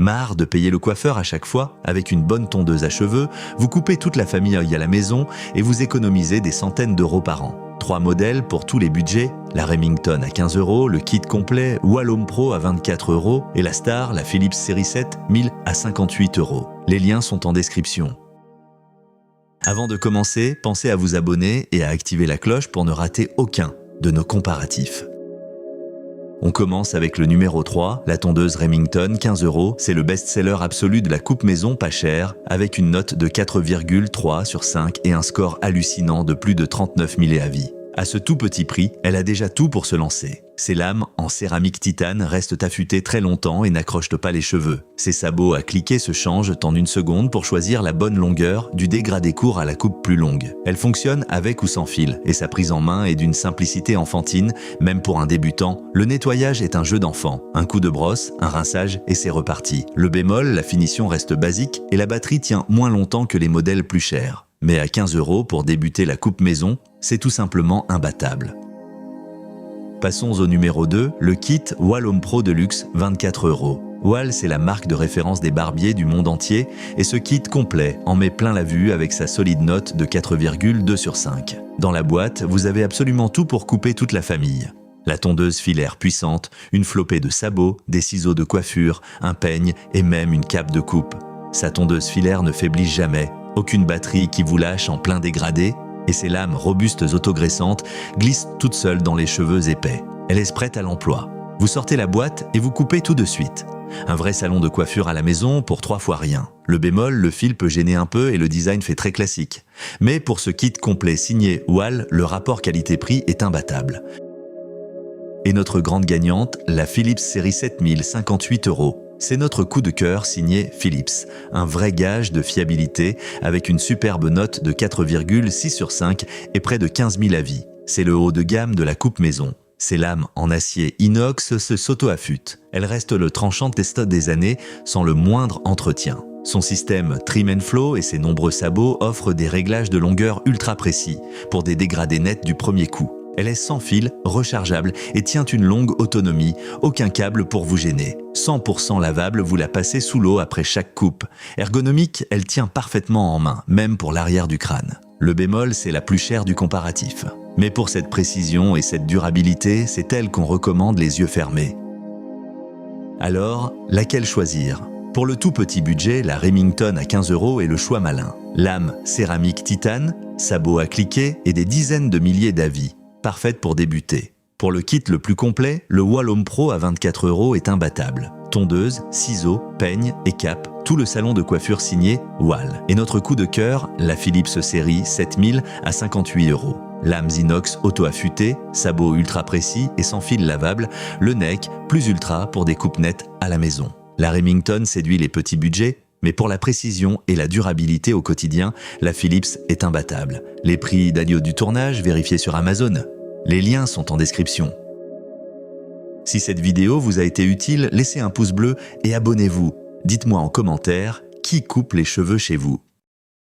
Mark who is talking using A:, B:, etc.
A: Marre de payer le coiffeur à chaque fois? Avec une bonne tondeuse à cheveux, vous coupez toute la famille à la maison et vous économisez des centaines d'euros par an. 3 modèles pour tous les budgets, la Remington à 15 €, le kit complet Wallom Pro à 24 € et la Star, la Philips série 7, 1000 à 58 €. Les liens sont en description. Avant de commencer, pensez à vous abonner et à activer la cloche pour ne rater aucun de nos comparatifs. On commence avec le numéro 3, la tondeuse Remington, 15 €. C'est le best-seller absolu de la coupe maison pas chère, avec une note de 4,3 sur 5 et un score hallucinant de plus de 39 000 à vie. À ce tout petit prix, elle a déjà tout pour se lancer. Ses lames en céramique titane restent affûtées très longtemps et n'accrochent pas les cheveux. Ses sabots à cliquer se changent en une seconde pour choisir la bonne longueur, du dégradé court à la coupe plus longue. Elle fonctionne avec ou sans fil, et sa prise en main est d'une simplicité enfantine, même pour un débutant. Le nettoyage est un jeu d'enfant. Un coup de brosse, un rinçage et c'est reparti. Le bémol, la finition reste basique et la batterie tient moins longtemps que les modèles plus chers. Mais à 15 € pour débuter la coupe maison, c'est tout simplement imbattable. Passons au numéro 2, le kit Wallom Pro Deluxe, 24 €. Wall, c'est la marque de référence des barbiers du monde entier et ce kit complet en met plein la vue avec sa solide note de 4,2 sur 5. Dans la boîte, vous avez absolument tout pour couper toute la famille. La tondeuse filaire puissante, une flopée de sabots, des ciseaux de coiffure, un peigne et même une cape de coupe. Sa tondeuse filaire ne faiblit jamais. Aucune batterie qui vous lâche en plein dégradé, et ses lames robustes autograissantes glissent toutes seules dans les cheveux épais. Elle est prête à l'emploi. Vous sortez la boîte et vous coupez tout de suite. Un vrai salon de coiffure à la maison pour 3 fois rien. Le bémol, le fil peut gêner un peu et le design fait très classique. Mais pour ce kit complet signé Wall, le rapport qualité-prix est imbattable. Et notre grande gagnante, la Philips série 7000, 58 €. C'est notre coup de cœur signé Philips, un vrai gage de fiabilité avec une superbe note de 4,6 sur 5 et près de 15 000 avis. C'est le haut de gamme de la coupe maison. Ses lames en acier inox s'auto-affûtent. Elle reste le tranchant test des années sans le moindre entretien. Son système Trim and Flow et ses nombreux sabots offrent des réglages de longueur ultra précis pour des dégradés nets du premier coup. Elle est sans fil, rechargeable et tient une longue autonomie, aucun câble pour vous gêner. 100% lavable, vous la passez sous l'eau après chaque coupe. Ergonomique, elle tient parfaitement en main, même pour l'arrière du crâne. Le bémol, c'est la plus chère du comparatif. Mais pour cette précision et cette durabilité, c'est elle qu'on recommande les yeux fermés. Alors, laquelle choisir ? Pour le tout petit budget, la Remington à 15 € est le choix malin. Lame céramique titane, sabots à cliquer et des dizaines de milliers d'avis. Parfaite pour débuter. Pour le kit le plus complet, le Wallom Pro à 24 € est imbattable. Tondeuse, ciseaux, peigne et cape, tout le salon de coiffure signé Wall. Et notre coup de cœur, la Philips série 7000 à 58 €. Lames inox auto-affûtées, sabots ultra précis et sans fil lavable, le neck plus ultra pour des coupes nettes à la maison. La Remington séduit les petits budgets, mais pour la précision et la durabilité au quotidien, la Philips est imbattable. Les prix d'agneau du tournage, vérifiez sur Amazon. Les liens sont en description. Si cette vidéo vous a été utile, laissez un pouce bleu et abonnez-vous. Dites-moi en commentaire qui coupe les cheveux chez vous.